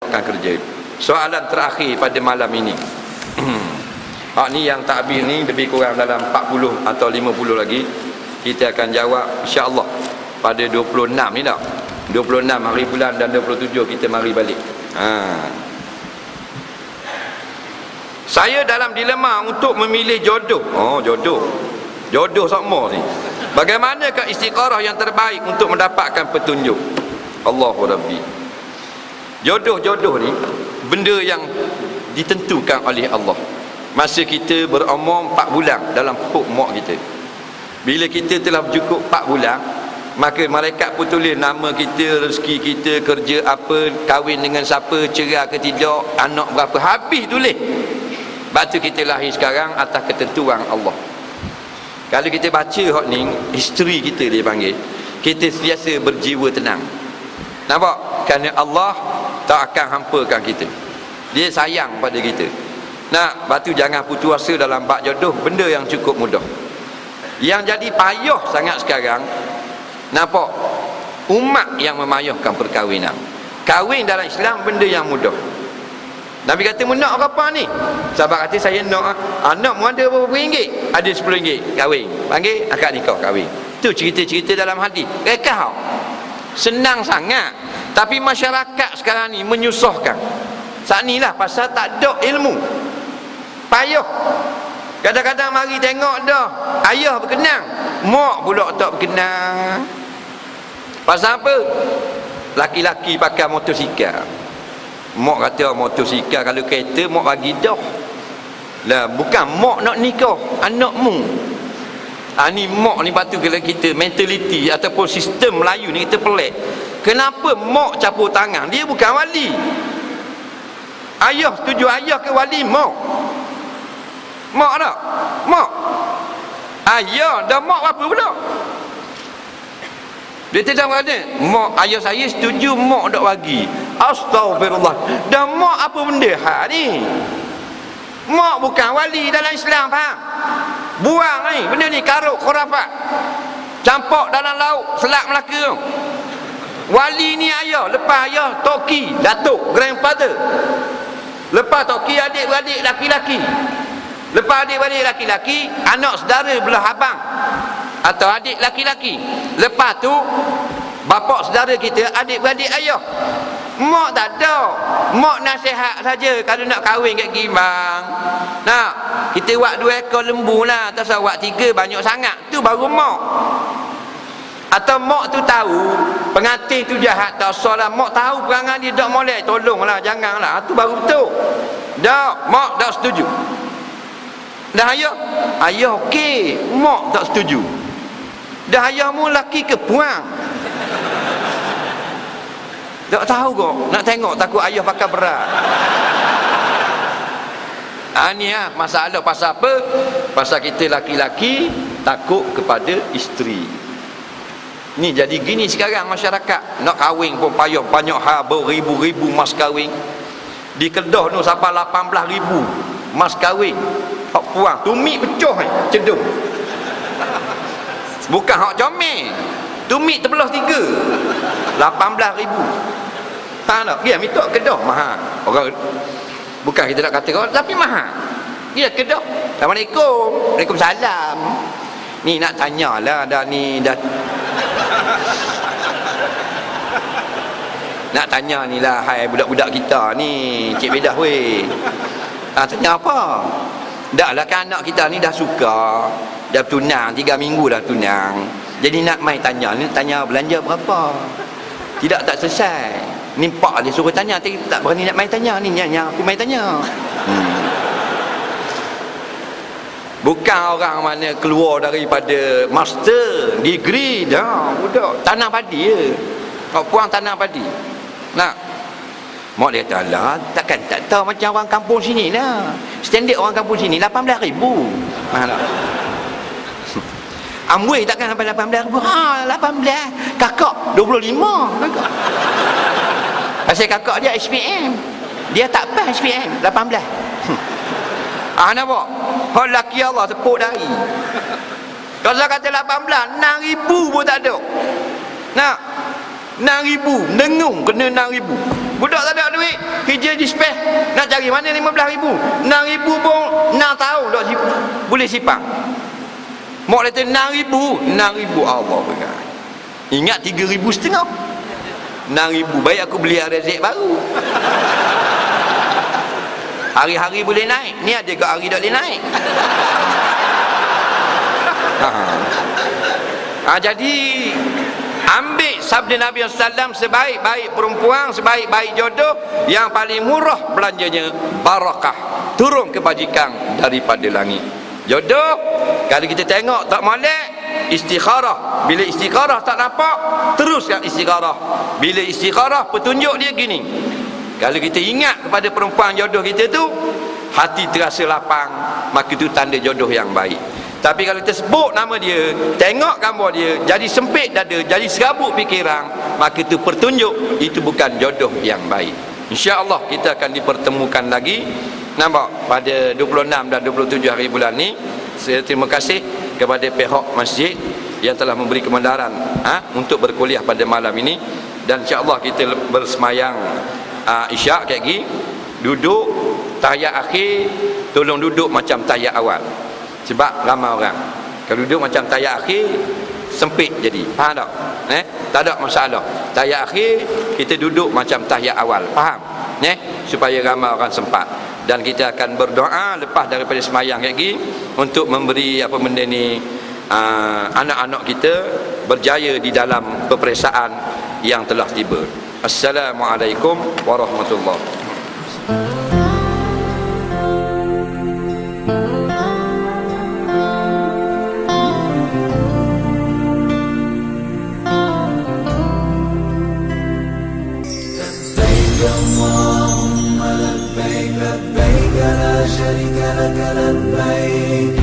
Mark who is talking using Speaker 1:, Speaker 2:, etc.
Speaker 1: dapatkan kerja. Soalan terakhir pada malam ini. Ni yang takbir ni lebih kurang dalam 40 atau 50 lagi. Kita akan jawab insya-Allah pada 26 ni dah. 26 hari bulan dan 27 kita mari balik. Saya dalam dilema untuk memilih jodoh. Jodoh sama ni. Bagaimanakah istikharah yang terbaik untuk mendapatkan petunjuk? Allahu Rabbi. Jodoh ni benda yang ditentukan oleh Allah. Masa kita berumur 4 bulan dalam perut mak kita. Bila kita telah cukup 4 bulan, maka malaikat pun tulis nama kita, rezeki kita, kerja apa, kahwin dengan siapa, cerai ke tidak, anak berapa, habis tulis. Sebab tu kita lahir sekarang atas ketentuan Allah. Kalau kita baca hak ni, history kita dia panggil, kita sentiasa berjiwa tenang. Nampak? Kerana Allah tak akan hampakan kita. Dia sayang pada kita. Batu jangan putus asa dalam bab jodoh, benda yang cukup mudah. Yang jadi payah sangat sekarang, nampak? Umat yang memayahkan perkahwinan. Kahwin dalam Islam benda yang mudah. Nabi kata, "Nak apa ni?" Sahabat kata, "Saya nak." Nak mu ada berapa ringgit? Ada 10 ringgit. Kahwin. Panggil akad nikah, kahwin. Tu cerita-cerita dalam hadis. Rekah. Senang sangat. Tapi masyarakat sekarang ni menyusahkan. Saat ni lah pasal tak ada ilmu. Payah. Kadang-kadang mari tengok dah, ayah berkenang, mak pula tak berkenang. Pasal apa? Laki-laki pakai motosikal. Mak kata motosikal, kalau kereta mak bagi dah. Lah bukan mak nak nikah anakmu. Ni mak ni patut kalau kita mentaliti ataupun sistem Melayu ni kita pelik. Kenapa mak campur tangan? Dia bukan wali. Ayah setuju ayah ke wali? Mak. Mak tak? Mak. Ayah dah mak apa pula? Dia tidak kata, mak ayah saya setuju, mak tak bagi. Astagfirullah. Dah mak apa benda ni? Mak bukan wali dalam Islam, faham? Buang ni, benda ni karuk khurafat. Campak dalam laut, Selat Melaka. Wali ni ayah, lepas ayah toki, datuk, grandfather. Lepas toki adik-beradik laki-laki. Lepas adik-beradik laki-laki, anak saudara belah abang atau adik laki-laki. Lepas tu bapa saudara kita, adik-beradik ayah. Mak tak ada. Mak nasihat saja kalau nak kahwin kat Gimbang. Nak kita buat 2 ekor lembu lah, tak usah buat 3 banyak sangat. Tu baru mak. Atau mak tu tahu pengantin tu jahat, tak salah, mak tahu perangai dia tak molek, tolonglah janganlah. Tu baru betul. Dak, mak tak setuju. Dah ayah okey, mak tak setuju. Dah ayahmu laki ke puang? Tak tahu kok, nak tengok takut ayah pakai berat. Ni masalah pasal apa? Pasal kita laki-laki takut kepada isteri. Ni jadi gini sekarang masyarakat. Nak kahwin pun payah, banyak hal, beribu-ribu mas kahwin. Di Kedah tu sampai 18,000 mas kahwin. Hak puang, tumit pecah cedung. Bukan hak comel. Tumit terbelah 3. 18,000. Tak nak. Dia minta Kedah mahal. Orang bukan kita nak kata kau, tapi mahal. Dia Kedah. Assalamualaikum. Waalaikumsalam. Ni nak tanyalah dah ni dah. Nak tanya ni lah, hai budak-budak kita ni, Cik Bedah weh. Tanya apa? Dah lah kan anak kita ni dah suka, dah tunang 3 minggu dah tunang. Jadi nak mai tanya ni, tanya belanja berapa. Tidak tak selesai. Ni pak dia suruh tanya, tapi tak berani nak mai tanya ni, nyanya aku mai tanya. Bukan orang mana keluar daripada master, degree dah, budak tanam padi je. Kau puang tanam padi. Nak mak dia kata, "Alah, takkan tak tahu macam orang kampung sini lah. Standard orang kampung sini 18,000." Mana? Amway takkan sampai 18,000. 18. Kakak 25. Kakak. Pasal kakak dia SPM. Dia tak pas SPM 18. Nampak? Hak laki Allah tepuk dari. Kalau kata 18, 6,000 pun tak ada. Nak 6,000, dengung kena 6,000. Budak tak ada duit, kerja di speh nak cari mana 15,000. 6,000 pun 6 tahun dah boleh sipang. Mak kata 6,000. 6,000 Allah berat. Ingat 3,500. 6,000 baik aku beli RZ baru. Hari-hari boleh naik. Ni ada ke hari tak boleh naik. Jadi ambil sabda Nabi SAW, sebaik-baik perempuan, sebaik-baik jodoh, yang paling murah belanjanya barakah, turun kebajikan daripada langit. Jodoh kalau kita tengok tak molek, istikharah. Bila istikharah tak nampak, teruskan istikharah. Bila istikharah petunjuk dia gini. Kalau kita ingat kepada perempuan jodoh kita tu, hati terasa lapang, maka itu tanda jodoh yang baik. Tapi kalau kita sebut nama dia, tengok gambar dia, jadi sempit dada, jadi serabut fikiran, maka itu pertunjuk itu bukan jodoh yang baik. InsyaAllah kita akan dipertemukan lagi. Nampak pada 26 dan 27 hari bulan ni. Saya terima kasih kepada pihak masjid yang telah memberi kebenaran untuk berkuliah pada malam ini. Dan insyaAllah kita bersemayang isyak kayak gini, duduk tahiyat akhir, tolong duduk macam tahiyat awal. Sebab ramai orang kalau duduk macam tahiyat akhir sempit jadi. Faham tak? Tak ada masalah. Tahiyat akhir kita duduk macam tahiyat awal. Faham? Supaya ramai orang sempat. Dan kita akan berdoa lepas daripada semayang kayak gini untuk memberi apa benda ni, anak-anak kita berjaya di dalam peperiksaan yang telah tiba. Assalamualaikum warahmatullahi wabarakatuh.
Speaker 2: اللهم لبيك لبيك لا شريك لك لبيك